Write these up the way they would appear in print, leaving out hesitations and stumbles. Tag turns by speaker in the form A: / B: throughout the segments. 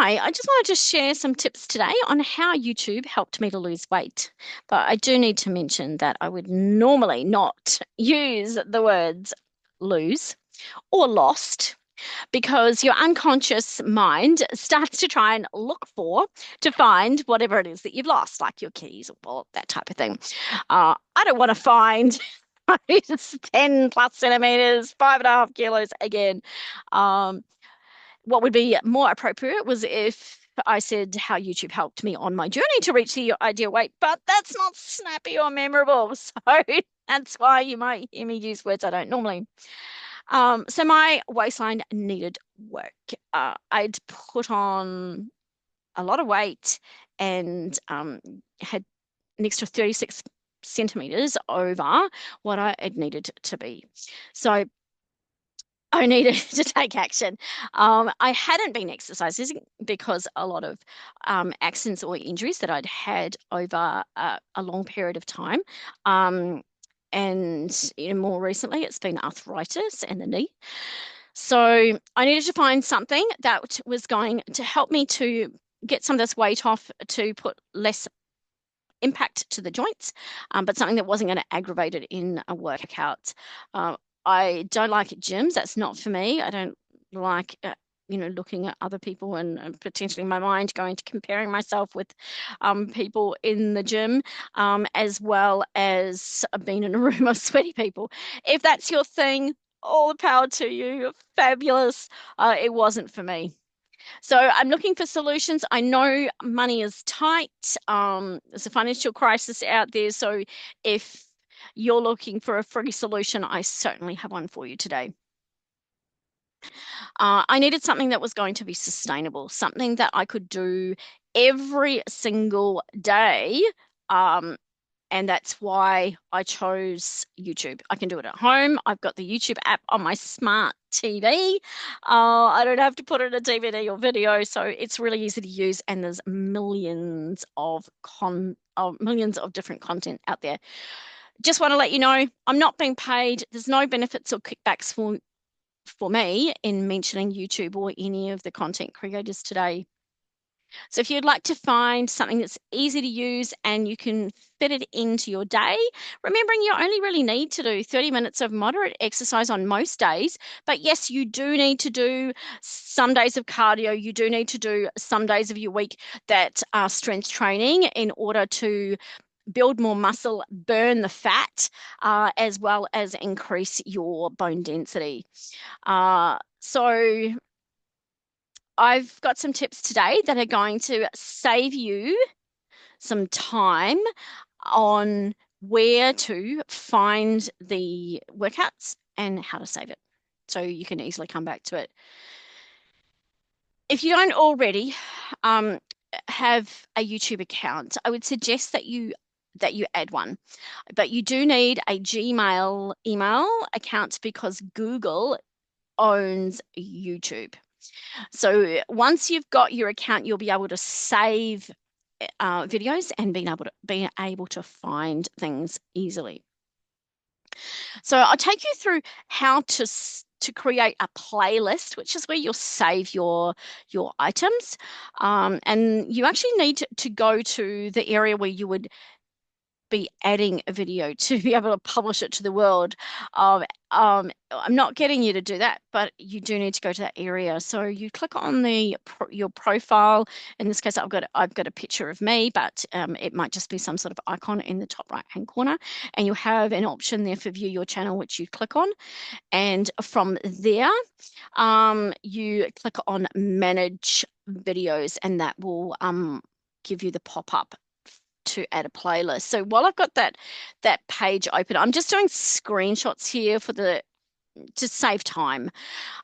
A: Hi, I just wanted to share some tips today on how YouTube helped me to lose weight. But I do need to mention that I would normally not use the words lose or lost because your unconscious mind starts to try and look for to find whatever it is that you've lost, like your keys or wallet, that type of thing. I don't want to find 10 plus centimeters, 5.5 kilos again. Um, what would be more appropriate was if I said how YouTube helped me on my journey to reach the ideal weight, but that's not snappy or memorable. So that's why you might hear me use words I don't normally. So my waistline needed work. I'd put on a lot of weight and had an extra 36 centimeters over what I had needed to be. So I needed to take action. I hadn't been exercising because a lot of accidents or injuries that I'd had over a long period of time. Um, and more recently, it's been arthritis and the knee. So I needed to find something that was going to help me to get some of this weight off to put less impact to the joints, but something that wasn't going to aggravate it in a workout. I don't like gyms. That's not for me. I don't like, looking at other people and potentially my mind going to comparing myself with people in the gym, as well as being in a room of sweaty people. If that's your thing, all the power to you. You're fabulous. It wasn't for me. So I'm looking for solutions. I know money is tight. There's a financial crisis out there. So if you're looking for a free solution, I certainly have one for you today. I needed something that was going to be sustainable, something that I could do every single day. Um, and that's why I chose YouTube. I can do it at home. I've got the YouTube app on my smart TV. I don't have to put in a DVD or video, so it's really easy to use. And there's millions of different content out there. Just want to let you know, I'm not being paid. There's no benefits or kickbacks for me in mentioning YouTube or any of the content creators today. So if you'd like to find something that's easy to use and you can fit it into your day, remembering you only really need to do 30 minutes of moderate exercise on most days. But yes, you do need to do some days of cardio. You do need to do some days of your week that are strength training in order to build more muscle, burn the fat, as well as increase your bone density. So I've got some tips today that are going to save you some time on where to find the workouts and how to save it. So you can easily come back to it. If you don't already have a YouTube account, I would suggest that you add one. But you do need a Gmail email account because Google owns YouTube. So once you've got your account, you'll be able to save videos and being able to find things easily. So I'll take you through how to create a playlist, which is where you'll save your items. And you actually need to go to the area where you would be adding a video to be able to publish it to the world. I'm not getting you to do that, but you do need to go to that area. So you click on your profile. In this case, I've got a picture of me, but it might just be some sort of icon in the top right hand corner, and you have an option there for view your channel, which you click on, and from there, you click on manage videos, and that will give you the pop-up to add a playlist. So while I've got that page open, I'm just doing screenshots here to save time.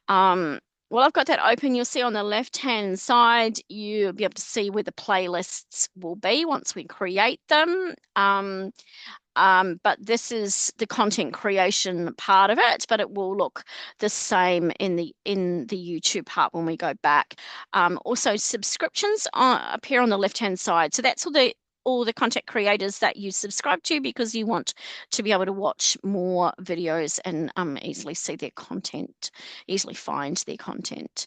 A: While I've got that open, you'll see on the left-hand side, you'll be able to see where the playlists will be once we create them. But this is the content creation part of it, but it will look the same in the YouTube part when we go back. Also, subscriptions appear on the left-hand side. So that's all all the content creators that you subscribe to because you want to be able to watch more videos and easily see their content, easily find their content.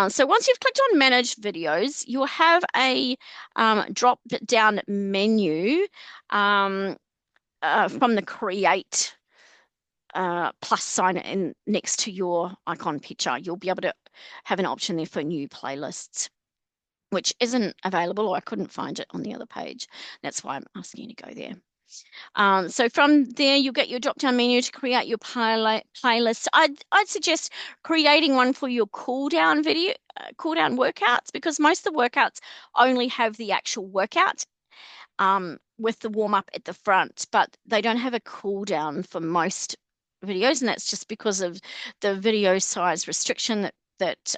A: So once you've clicked on Manage Videos, you'll have a drop-down menu from the Create plus sign in next to your icon picture. You'll be able to have an option there for new playlists, which isn't available, or I couldn't find it on the other page. That's why I'm asking you to go there. So from there, you'll get your drop-down menu to create your playlist. I'd suggest creating one for your cool-down video, cool-down workouts, because most of the workouts only have the actual workout with the warm-up at the front, but they don't have a cool-down for most videos, and that's just because of the video size restriction that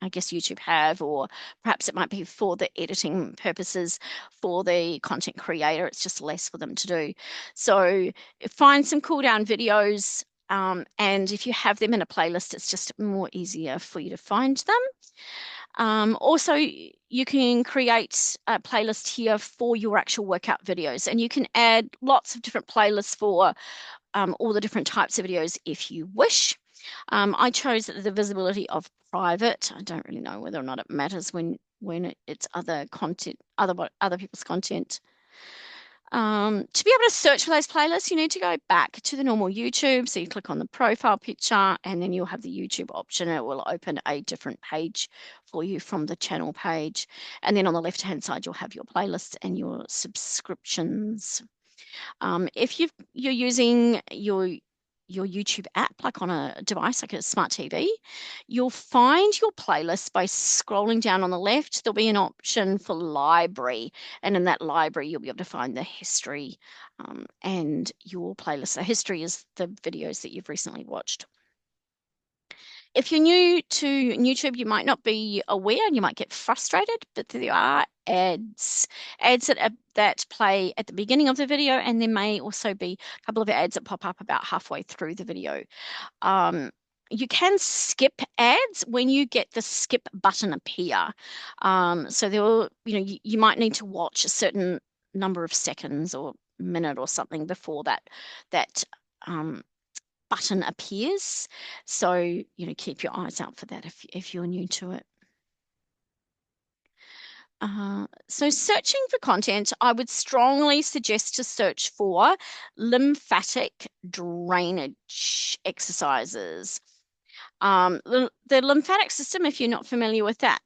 A: I guess YouTube have, or perhaps it might be for the editing purposes for the content creator. It's just less for them to do. So find some cool down videos, and if you have them in a playlist, it's just more easier for you to find them. Also, you can create a playlist here for your actual workout videos, and you can add lots of different playlists for all the different types of videos if you wish. I chose the visibility of private. I don't really know whether or not it matters when it's other content, other people's content. To be able to search for those playlists, you need to go back to the normal YouTube. So you click on the profile picture, and then you'll have the YouTube option. It will open a different page for you from the channel page. And then on the left-hand side, you'll have your playlists and your subscriptions. If you're using your YouTube app, like on a device like a smart TV, you'll find your playlist by scrolling down on the left. There'll be an option for library, and in that library, you'll be able to find the history and your playlist. The history is the videos that you've recently watched. If you're new to YouTube, you might not be aware and you might get frustrated, but there are ads that play at the beginning of the video, and there may also be a couple of ads that pop up about halfway through the video. You can skip ads when you get the skip button appear. So there will, you might need to watch a certain number of seconds or minute or something before that button appears. So, keep your eyes out for that if you're new to it. So searching for content, I would strongly suggest to search for lymphatic drainage exercises. The lymphatic system, if you're not familiar with that,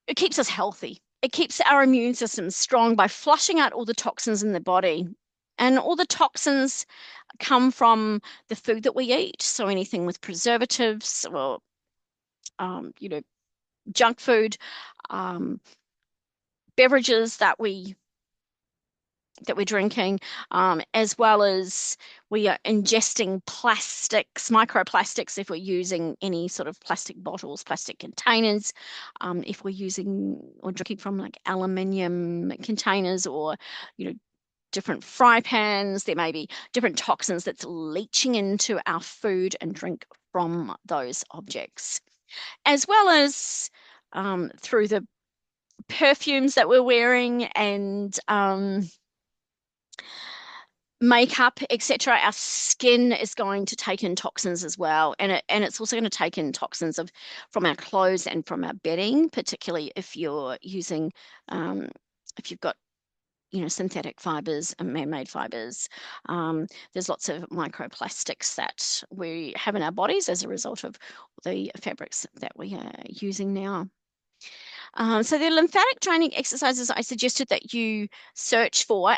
A: it keeps us healthy. It keeps our immune system strong by flushing out all the toxins in the body. And all the toxins come from the food that we eat. So anything with preservatives or, junk food, beverages that we're drinking, as well as we are ingesting plastics, microplastics, if we're using any sort of plastic bottles, plastic containers, if we're using or drinking from like aluminium containers, or, different fry pans, there may be different toxins that's leaching into our food and drink from those objects, as well as through the perfumes that we're wearing and makeup, etc. Our skin is going to take in toxins as well, and it's also going to take in toxins from our clothes and from our bedding, particularly if you're using if you've got synthetic fibers and man-made fibers. There's lots of microplastics that we have in our bodies as a result of the fabrics that we are using now. So the lymphatic draining exercises I suggested that you search for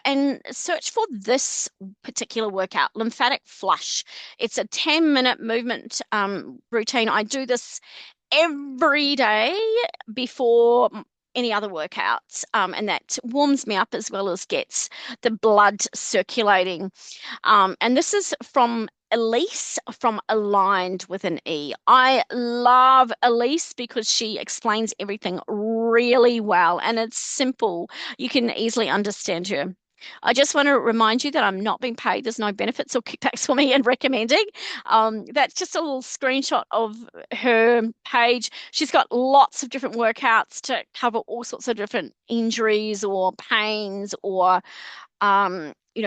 A: this particular workout, lymphatic flush. It's a 10-minute movement routine. I do this every day before any other workouts, and that warms me up as well as gets the blood circulating. And this is from Elise, from Aligned with an E. I love Elise because she explains everything really well, and it's simple. You can easily understand her. I just want to remind you that I'm not being paid. There's no benefits or kickbacks for me in recommending. That's just a little screenshot of her page. She's got lots of different workouts to cover all sorts of different injuries or pains or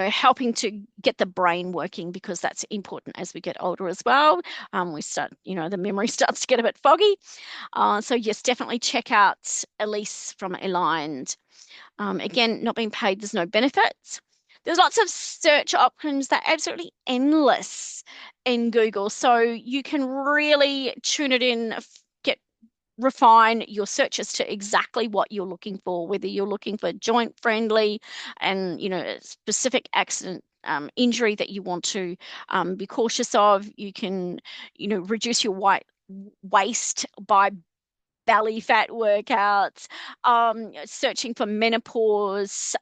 A: helping to get the brain working because that's important as we get older as well. We start, the memory starts to get a bit foggy. So yes, definitely check out Elise from Aligned. Again, not being paid, there's no benefits. There's lots of search options that are absolutely endless in Google. So you can really tune it in, get refine your searches to exactly what you're looking for, whether you're looking for joint friendly and a specific accident injury that you want to be cautious of. You can, reduce your waist by belly fat workouts, searching for menopause,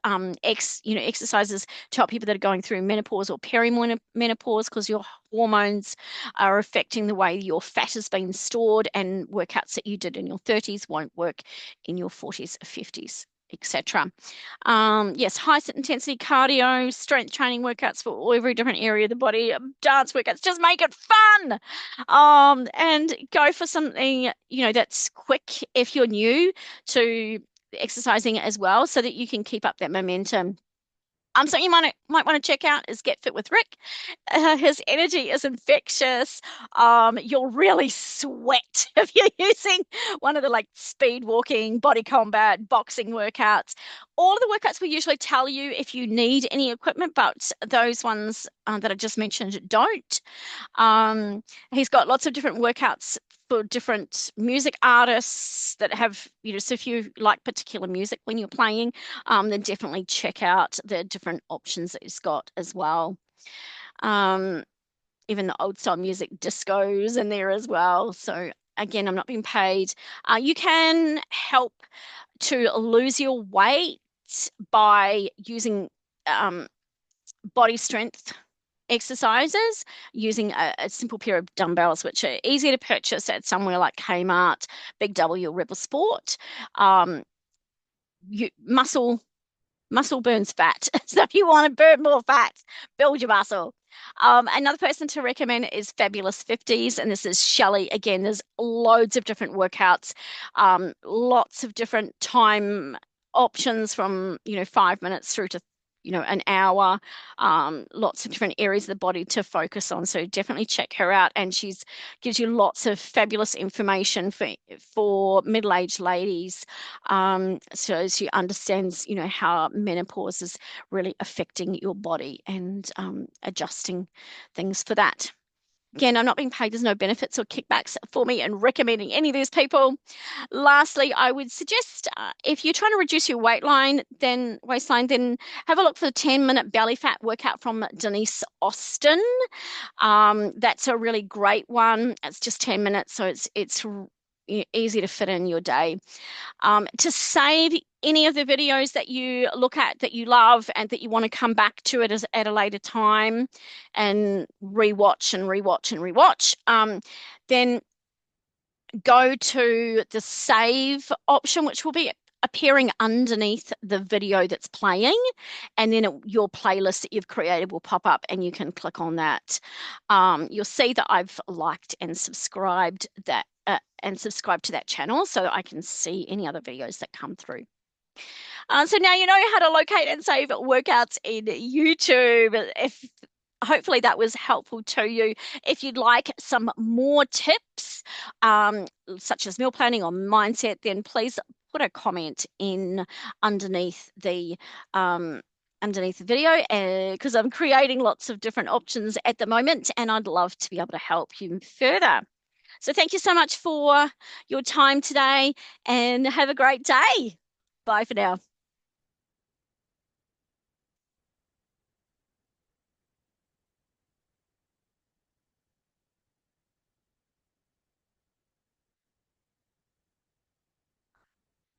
A: exercises to help people that are going through menopause or perimenopause because your hormones are affecting the way your fat has been stored, and workouts that you did in your 30s won't work in your 40s or 50s, etc. Yes, high intensity cardio, strength training workouts for every different area of the body, dance workouts, just make it fun. And go for something, that's quick if you're new to exercising as well, so that you can keep up that momentum. Something you might want to check out is Get Fit with Rick. His energy is infectious. You'll really sweat if you're using one of the like speed walking, body combat, boxing workouts. All of the workouts we usually tell you if you need any equipment, but those ones that I just mentioned don't. Um, he's got lots of different workouts for different music artists that have, so if you like particular music when you're playing, then definitely check out the different options that he's got as well. Um, Even the old style music discos in there as well. So again, I'm not being paid. You can help to lose your weight by using body strength exercises using a simple pair of dumbbells, which are easy to purchase at somewhere like Kmart, Big W, Rebel Sport. Um, muscle burns fat. So if you want to burn more fat, build your muscle. Another person to recommend is Fabulous 50s, and this is Shelley. Again, there's loads of different workouts, lots of different time options from 5 minutes through to an hour, lots of different areas of the body to focus on. So definitely check her out, and she's gives you lots of fabulous information for middle-aged ladies, so she understands how menopause is really affecting your body and adjusting things for that. Again, I'm not being paid. There's no benefits or kickbacks for me in recommending any of these people. Lastly, I would suggest if you're trying to reduce your waistline, then have a look for the 10-minute belly fat workout from Denise Austin. That's a really great one. It's just 10 minutes, so it's easy to fit in your day. To save any of the videos that you look at that you love and that you want to come back to it at a later time and rewatch and rewatch and rewatch, then go to the save option, which will be appearing underneath the video that's playing, and then your playlist that you've created will pop up and you can click on that. You'll see that I've liked and subscribed to that channel so that I can see any other videos that come through. So now you know how to locate and save workouts in YouTube. If hopefully that was helpful to you. If you'd like some more tips, such as meal planning or mindset, then please put a comment in underneath the video, because I'm creating lots of different options at the moment, and I'd love to be able to help you further. So thank you so much for your time today, and have a great day. Bye for now.